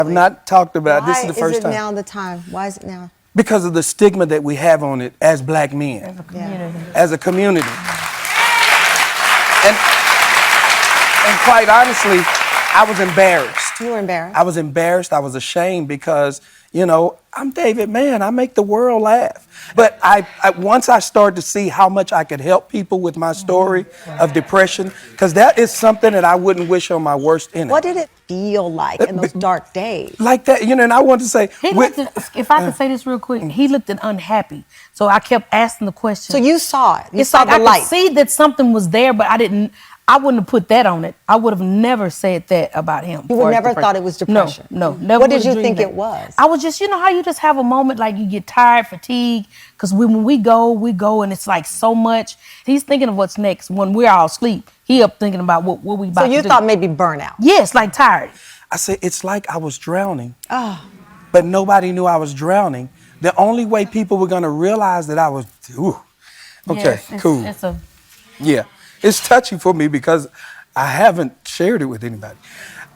I've not talked about it. This is the first time. Why is it now the time? Why is it now? Because of the stigma that we have on it as black men. As a community. As a community. And quite honestly, I was embarrassed. You were embarrassed? I was embarrassed. I was ashamed because, you know, I'm David Mann. I make the world laugh. But once I started to see how much I could help people with my story of depression, because that is something that I wouldn't wish on my worst enemy. What did it feel like in those dark days? Like that, you know, and I want to say... if I could say this real quick, he looked unhappy. So I kept asking the question. So you saw it. You it's saw like the light. I could see that something was there, but I wouldn't have put that on it. I would have never said that about him. You would never thought it was depression? No, never. What did you think it was? I was just, you know how you just have a moment like you get tired, fatigued, because when we go and it's like so much. He's thinking of what's next when we're all asleep. He up thinking about what we about to do. So you thought maybe burnout? Yes, like tired. I said, it's like I was drowning, but nobody knew I was drowning. The only way people were going to realize that I was, okay, cool. Yeah, it's touchy for me because I haven't shared it with anybody.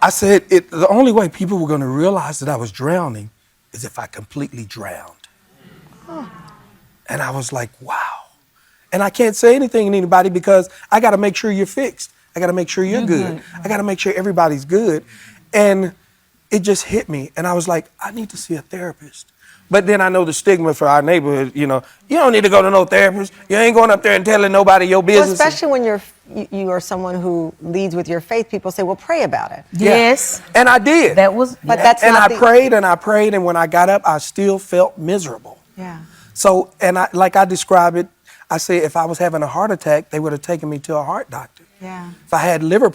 I said, the only way people were going to realize that I was drowning is if I completely drowned. And I was like, wow. And I can't say anything to anybody because I got to make sure you're fixed. I got to make sure you're good. I got to make sure everybody's good. And it just hit me. And I was like, I need to see a therapist. But then I know the stigma for our neighborhood, you know, you don't need to go to no therapist. You ain't going up there and telling nobody your business. Well, especially when you are someone who leads with your faith, people say, well, pray about it. Yes. Yeah. And I did. That was, but that's and not I prayed and I prayed. And when I got up, I still felt miserable. Yeah. So, and like I describe it, I say if I was having a heart attack, they would have taken me to a heart doctor. Yeah. If I had liver